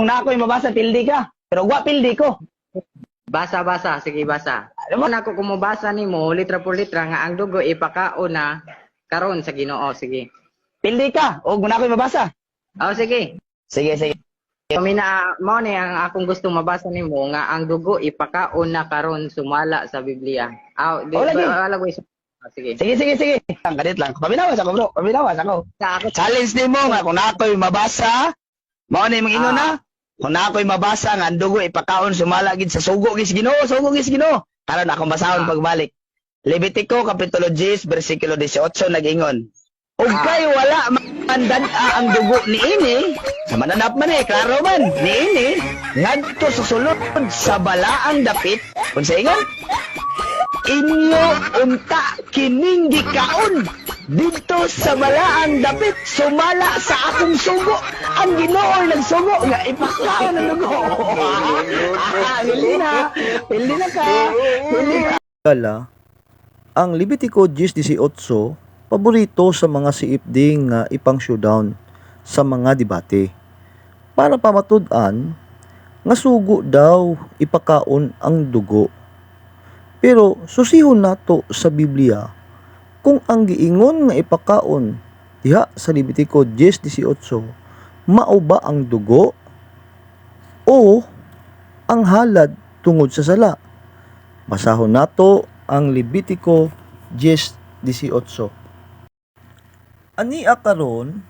na ako'y mabasa, pildi ka. Pero wa pildi ko. Basa, sige basa. Ano Alam ako kumubasa nimo litra por litra nga ang dugo ipakaon na karon sa Ginoo, sige. Pildi ka. O, na ako'y mabasa. Oh, sige. Sige, sige. Kamina mo ni ang akong gusto mabasa nimo nga ang dugo ipakaon na karon sumala sa Biblia. Di Oh, lagi. wala ko sige. Sige, sige, sige. Ang kadit lang. Paminawas ako, bro. Paminawas ako. Sa ako Challenge din mo nga kung na ako'y mabasa, mao na yung ingon na. Kung na ako'y mabasa nga ang dugo ipakaon sumala gid sa sugo gis Ginoo, sugo gis Ginoo. Karon akong basahon pagbalik. Levitico kapitulo 10 bersikulo 18 nag-ingon. Ug kay wala mandan ang dugo ni ini, sa mananap man klaro man ni ini ngadto sa sulod sa balaang dapit. Unsa ingon? Inyo unta kining gikaon dito sa balaang dapit sumala sa akong sugo. Ang Ginoo nagsugo nga ipakaon ang dugo. Pildi na ka. Pildi na. Kala, ang Levitico 10:18 paborito sa mga siipding nga ipang showdown sa mga debate. Para pamatud-an nga sugo daw ipakaon ang dugo. Pero susihon nato sa Biblia kung ang giingon nga ipakaon diha sa Levitico 10:18 mao ba ang dugo o ang halad tungod sa sala. Basahon nato ang Levitico 10:18. Ania karon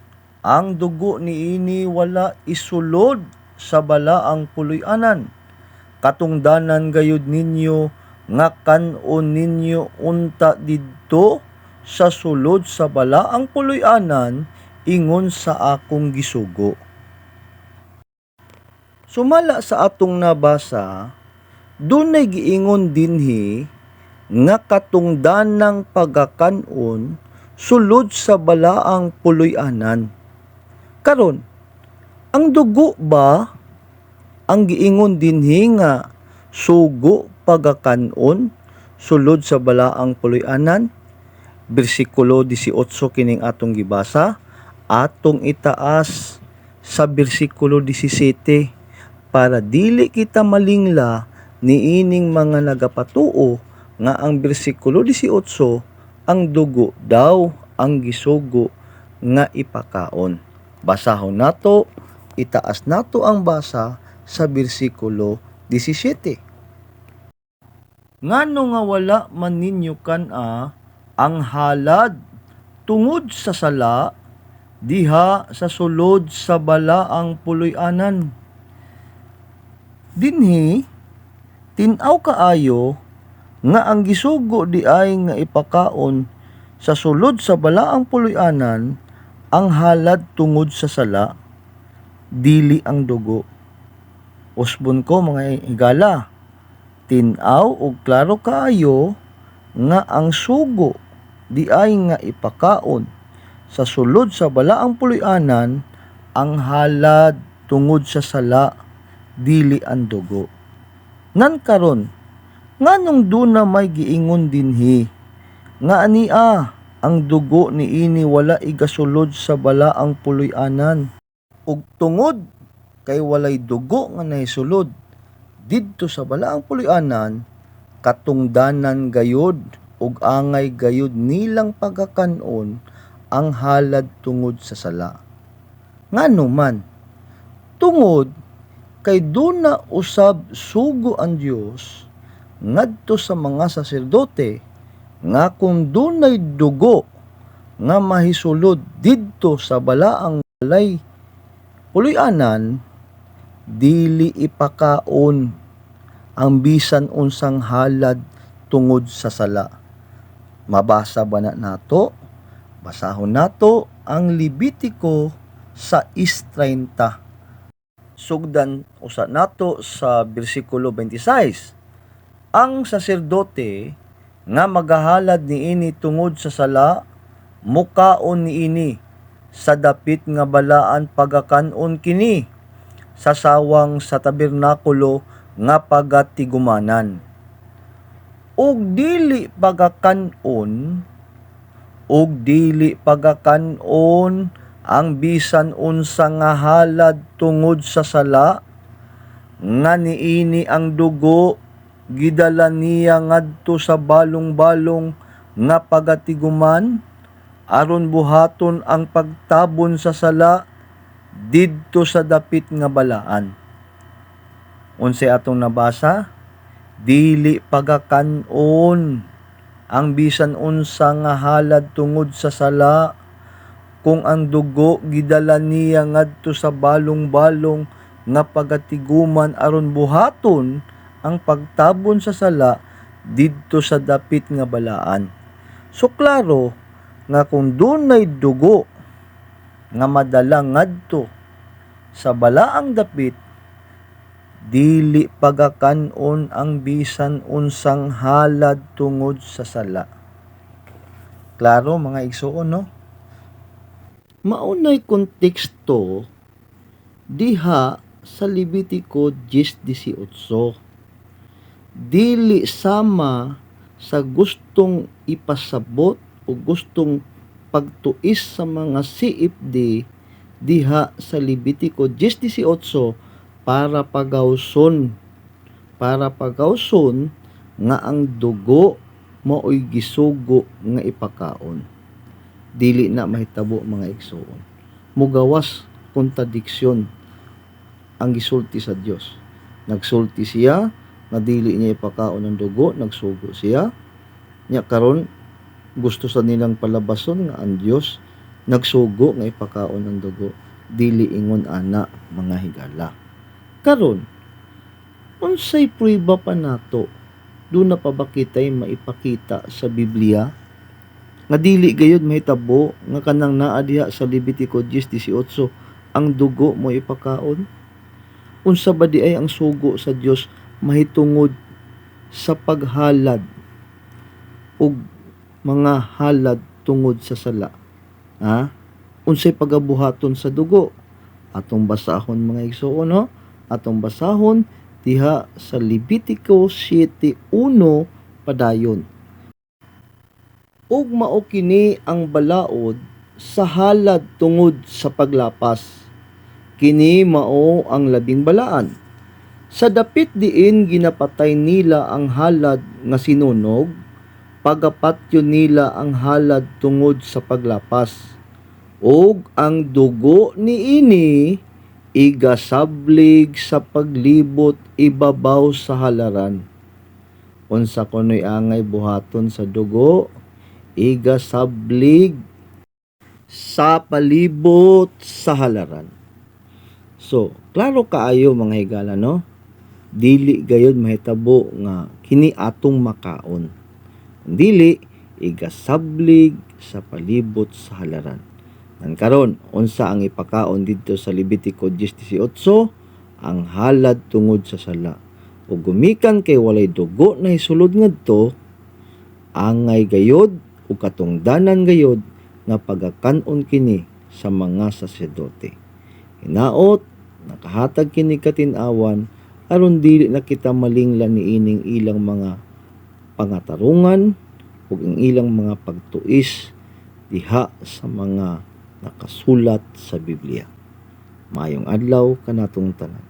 ang dugo niini wala isulod sa balaang puloy-anan. Katungdanan gayud ninyo nga kanon ninyo unta didto sa sulod sa balaang puloy-anan ingon sa akong gisugo. Sumala sa atong nabasa, dunay giingon dinhi nga katungdanang pagakanon sulod sa balaang puloy-anan. Karon, ang dugo ba ang giingon dinhi nga sugo pagakanon sulod sa balaang puloy-anan? Bersikulo 18 kining atong gibasa, atong itaas sa bersikulo 17 para dili kita malingla niining mga nagapatuo nga ang bersikulo 18 ang dugo daw ang gisugo nga ipakaon. Basahon nato, itaas nato ang basa sa bersikulo 17. Ngano nga wala man ninyo ang halad tungod sa sala diha sa sulod sa balaang puloy-anan. Dinhi tin-aw kaayo nga ang gisugo di ay nga ipakaon sa sulod sa balaang puloy-anan ang halad tungod sa sala, dili ang dugo. Usbon ko mga higala, tin-aw og klaro kaayo nga ang sugo di ay nga ipakaon sa sulod sa balaang puloy-anan ang halad tungod sa sala, dili ang dugo. Nan karon nganong duna may giingon dinhi nga ania ang dugo niini wala igasulod sa balaang puloy-anan ug tungod kay walay dugo nga nahisulod didto sa balaang puloy-anan, katungdanan gayud ug angay gayud nilang pagkakanon ang halad tungod sa sala. Ngano man, tungod kay duna usab sugo ang Dios ngadto sa mga saserdote nga kung dunay dugo nga mahisulod didto sa balaang balay puloy-anan, dili ipakaon ang bisan unsang halad tungod sa sala. Mabasa ba na nato? Basahon nato ang Levitico 6:30. Sugdan usa nato sa bersikulo 26. Ang saserdote nga magahalad niini tungod sa sala, mukaon niini sa dapit nga balaan pagakanon kini sa sawang sa tabernakulo nga pagatigumanan. Og dili pagakanon ang bisan unsa nga halad tungod sa sala, nga niini ang dugo gidala niya ngadto sa balong-balong nga pagatiguman aron buhaton ang pagtabon sa sala didto sa dapit nga balaan. Unsay atong nabasa? Dili pagakanon ang bisan unsa nga halad tungod sa sala, kung ang dugo gidala niya ngadto sa balong-balong nga pagatiguman aron buhaton ang pagtabon sa sala didto sa dapit nga balaan. So klaro nga kung dunay dugo nga madala ngadto sa balaang dapit, dili pagakanon ang bisan unsang halad tungod sa sala. Klaro mga igsoon, no? Maunay konteksto diha sa Levitico 10:18. Dili sama sa gustong ipasabot o gustong pagtuis sa mga CFD diha sa Levitico 10:18 para pagawson nga ang dugo mao'y gisugo nga ipakaon. Dili na mahitabo mga igsoon. Mugawas kontradiksyon ang gisulti sa Dios. Nagsulti siya na dili niya ipakaon ang dugo, nagsugo siya. Nya karon gusto sa nilang palabason nga ang Dios nagsugo nga ipakaon ang dugo. Dili ingon ana mga higala. Karon unsay prueba pa nato? Doon na pa ba kita'y maipakita sa Biblia nga dili gayud mahitabo nga kanang naa diha sa Levitico 10:18 ang dugo mo ipakaon? Unsa ba di ay ang sugo sa Dios mahitungod sa paghalad ug mga halad tungod sa sala? Ha? Unsay pagabuhaton sa dugo? Atong basahon mga igsoon, no? Atong basahon diha sa Levitico 7:1 padayon. Ug mao kini ang balaod sa halad tungod sa paglapas. Kini mao ang labing balaan. Sa dapit diin ginapatay nila ang halad nga sinunog, pagapatyo nila ang halad tungod sa paglapas. Ug ang dugo niini igasablig sa paglibot ibabaw sa halaran. Unsa kunoy angay buhaton sa dugo? Igasablig sa palibot sa halaran. So, klaro kaayo mga higala, no? Dili gayud mahitabo nga kini atong makaon. Dili igasablig sa palibot sa halaran. Nan karon unsa ang ipakaon didto sa Levitico 10:18? Ang halad tungod sa sala. Ug gumikan kay walay dugo na hisulod ngadto, angay gayod ug katungdanan gayod nga pagakanon kini sa mga saserdote. Hinaot nakahatag kini katin-awan aron dili na kita malinglan niining ilang mga pangatarungan ug ang ilang mga pagtuis diha sa mga nakasulat sa Biblia. Maayong adlaw kanatong tanan.